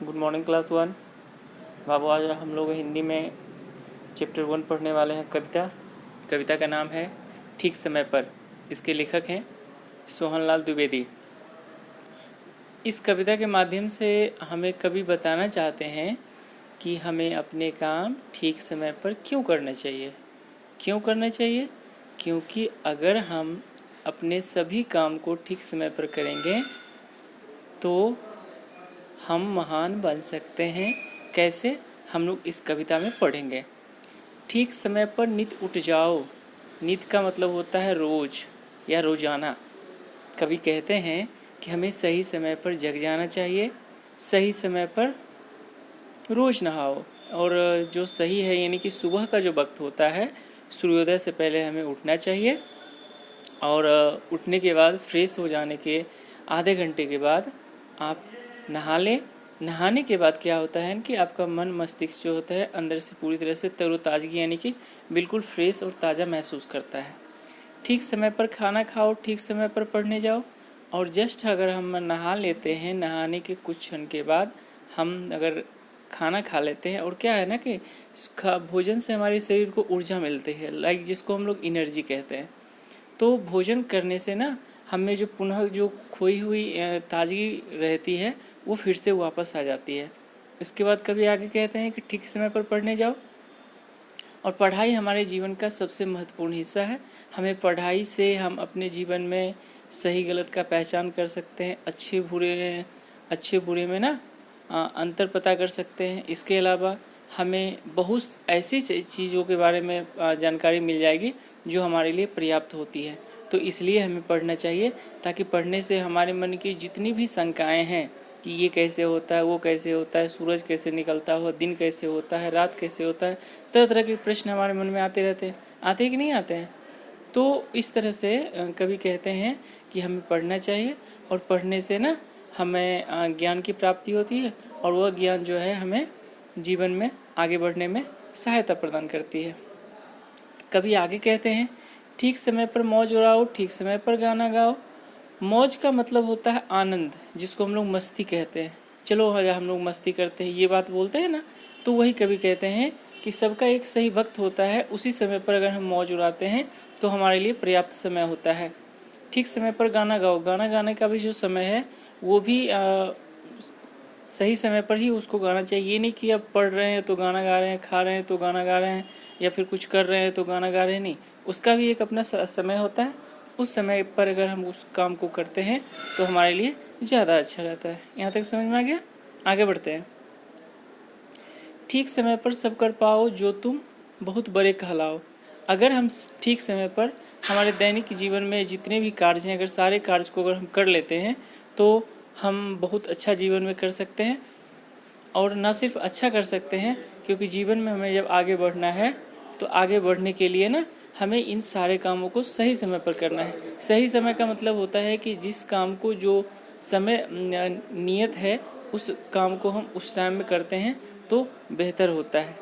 Good morning class 1। बाबू आज हम लोग हिंदी में चैप्टर 1 पढ़ने वाले हैं। कविता का नाम है ठीक समय पर। इसके लेखक हैं सोहनलाल द्विवेदी। इस कविता के माध्यम से हमें कवि बताना चाहते हैं कि हमें अपने काम ठीक समय पर क्यों करना चाहिए। क्योंकि अगर हम अपने सभी काम को ठीक समय पर करेंगे तो हम महान बन सकते हैं। कैसे, हम लोग इस कविता में पढ़ेंगे। ठीक समय पर नित उठ जाओ। नित का मतलब होता है रोज या रोजाना। कवि कहते हैं कि हमें सही समय पर जग जाना चाहिए, सही समय पर रोज नहाओ। और जो सही है यानी कि सुबह का जो वक्त होता है, सूर्योदय से पहले हमें उठना चाहिए। और उठने के बाद फ्रेश हो जाने के आधे घंटे के बाद आप नहा लें। नहाने के बाद क्या होता है कि आपका मन मस्तिष्क जो होता है अंदर से पूरी तरह से तरोताज़गी यानी कि बिल्कुल फ्रेश और ताज़ा महसूस करता है। ठीक समय पर खाना खाओ, ठीक समय पर पढ़ने जाओ। और जस्ट अगर हम नहा लेते हैं, नहाने के कुछ क्षण के बाद हम अगर खाना खा लेते हैं, और क्या है ना कि भोजन से हमारे शरीर को ऊर्जा मिलती है, लाइक जिसको हम लोग एनर्जी कहते हैं। तो भोजन करने से ना हमें जो पुनः जो खोई हुई ताजगी रहती है वो फिर से वापस आ जाती है। इसके बाद कभी आगे कहते हैं कि ठीक समय पर पढ़ने जाओ। और पढ़ाई हमारे जीवन का सबसे महत्वपूर्ण हिस्सा है। हमें पढ़ाई से हम अपने जीवन में सही गलत का पहचान कर सकते हैं, अच्छे बुरे में ना अंतर पता कर सकते हैं। इसके अलावा हमें बहुत ऐसी चीज़ों के बारे में जानकारी मिल जाएगी जो हमारे लिए पर्याप्त होती है। तो इसलिए हमें पढ़ना चाहिए, ताकि पढ़ने से हमारे मन की जितनी भी शंकाएं हैं कि ये कैसे होता है, वो कैसे होता है, सूरज कैसे निकलता हो, दिन कैसे होता है, रात कैसे होता है, तरह तरह के प्रश्न हमारे मन में आते रहते हैं। आते हैं कि नहीं आते हैं? तो इस तरह से कवि कहते हैं कि हमें पढ़ना चाहिए। और पढ़ने से ना हमें ज्ञान की प्राप्ति होती है, और वह ज्ञान जो है हमें जीवन में आगे बढ़ने में सहायता प्रदान करती है। कभी आगे कहते हैं ठीक समय पर मौज उड़ाओ, ठीक समय पर गाना गाओ। मौज का मतलब होता है आनंद, जिसको हम लोग मस्ती कहते हैं। चलो हम लोग मस्ती करते हैं, ये बात बोलते हैं ना। तो वही कवि कहते हैं कि सबका एक सही वक्त होता है, उसी समय पर अगर हम मौज उड़ाते हैं तो हमारे लिए पर्याप्त समय होता है। ठीक समय पर गाना गाओ। गाना गाने का भी जो समय है वो भी सही समय पर ही उसको गाना चाहिए। ये नहीं कि अब पढ़ रहे हैं तो गाना गा रहे हैं, खा रहे हैं तो गाना गा रहे हैं, या फिर कुछ कर रहे हैं तो गाना गा रहे हैं। नहीं, उसका भी एक अपना समय होता है। उस समय पर अगर हम उस काम को करते हैं तो हमारे लिए ज़्यादा अच्छा रहता है। यहाँ तक समझ में आ गया? आगे बढ़ते हैं। ठीक समय पर सब कर पाओ जो तुम बहुत बड़े कहलाओ। अगर हम ठीक समय पर हमारे दैनिक जीवन में जितने भी कार्य हैं, अगर सारे कार्य को अगर हम कर लेते हैं तो हम बहुत अच्छा जीवन में कर सकते हैं। और ना सिर्फ अच्छा कर सकते हैं, क्योंकि जीवन में हमें जब आगे बढ़ना है तो आगे बढ़ने के लिए ना हमें इन सारे कामों को सही समय पर करना है। सही समय का मतलब होता है कि जिस काम को जो समय नियत है उस काम को हम उस टाइम में करते हैं तो बेहतर होता है।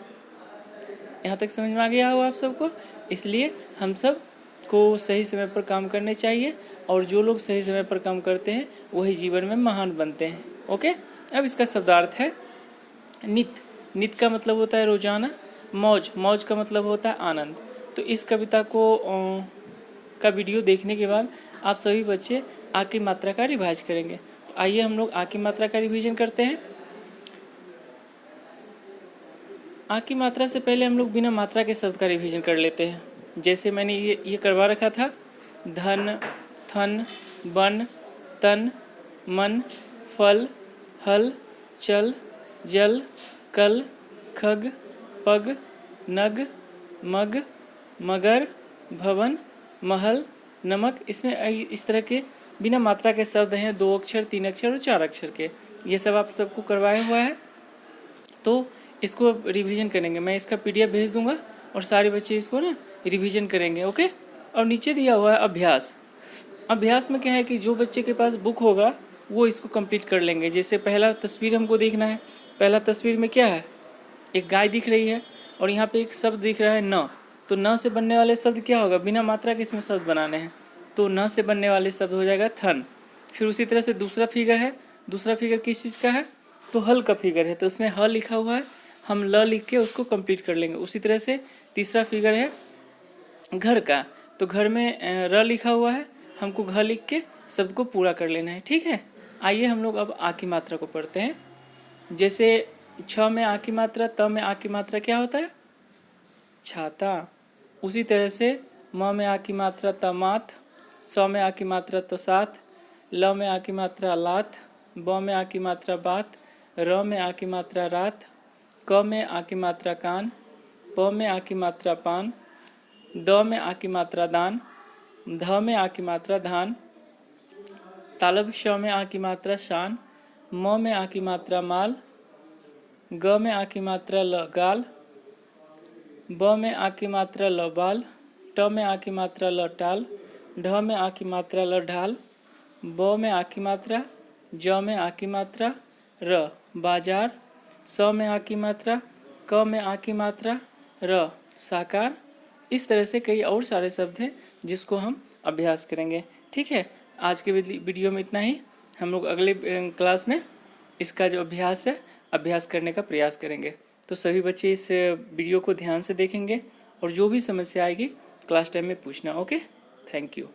यहाँ तक समझ में आ गया होगा आप सबको? इसलिए हम सब को सही समय पर काम करने चाहिए, और जो लोग सही समय पर काम करते हैं वही जीवन में महान बनते हैं। ओके, अब इसका शब्दार्थ है नित। नित का मतलब होता है रोजाना। मौज का मतलब होता है आनंद। तो इस कविता को का वीडियो देखने के बाद आप सभी बच्चे आ की मात्रा का रिवाइज करेंगे। तो आइए हम लोग आ की मात्रा का रिवीजन करते हैं। आ की मात्रा से पहले हम लोग बिना मात्रा के शब्द का रिवीजन कर लेते हैं। जैसे मैंने ये करवा रखा था, धन, थन, बन, तन, मन, फल, हल, चल, जल, कल, खग, पग, नग, मग, मगर, भवन, महल, नमक। इसमें इस तरह के बिना मात्रा के शब्द हैं, 2 अक्षर, 3 अक्षर और 4 अक्षर के। ये सब आप सबको करवाया हुआ है, तो इसको रिवीजन करेंगे। मैं इसका PDF भेज दूंगा और सारे बच्चे इसको ना रिवीजन करेंगे। ओके, और नीचे दिया हुआ है अभ्यास। अभ्यास में क्या है कि जो बच्चे के पास बुक होगा वो इसको कंप्लीट कर लेंगे। जैसे पहला तस्वीर हमको देखना है। पहला तस्वीर में क्या है, एक गाय दिख रही है और यहाँ पे एक शब्द दिख रहा है न। तो न से बनने वाले शब्द क्या होगा, बिना मात्रा के इसमें शब्द बनाने हैं, तो न से बनने वाले शब्द हो जाएगा थन। फिर उसी तरह से दूसरा फिगर है। दूसरा फिगर किस चीज़ का है, तो हल का फिगर है तो उसमें ह लिखा हुआ है, हम ल लिख के उसको कंप्लीट कर लेंगे। उसी तरह से तीसरा फिगर है घर का, तो घर में र लिखा हुआ है, हमको घ लिख के शब्द को पूरा कर लेना है। ठीक है, आइए हम लोग अब आ की मात्रा को पढ़ते हैं। जैसे छ में आ की मात्रा, त में आ की मात्रा क्या होता है? छाता। उसी तरह से म में आ की मात्रा तमात, स में आ की मात्रा तसात, ल में आ की मात्रा लात, ब में आ की मात्रा बात, र में आ की मात्रा रात, क में आ की मात्रा कान, प में आ की मात्रा पान, द में आ की मात्रा दान, ध में आ की मात्रा धान, तालब श में आ की मात्रा शान, म में आ की मात्रा माल, ग में आ की मात्रा ल गाल, ब में आ की मात्रा ल बाल, ट में आ की मात्रा ल टाल, ढ में आ की मात्रा ल ढाल, ब में आ की मात्रा, ज में आ की मात्रा र बाजार, स में आ की मात्रा, क में आ की मात्रा र साकार। इस तरह से कई और सारे शब्द हैं जिसको हम अभ्यास करेंगे। ठीक है, आज के वीडियो में इतना ही। हम लोग अगले क्लास में इसका जो अभ्यास है अभ्यास करने का प्रयास करेंगे। तो सभी बच्चे इस वीडियो को ध्यान से देखेंगे और जो भी समस्या आएगी क्लास टाइम में पूछना। Okay, thank you.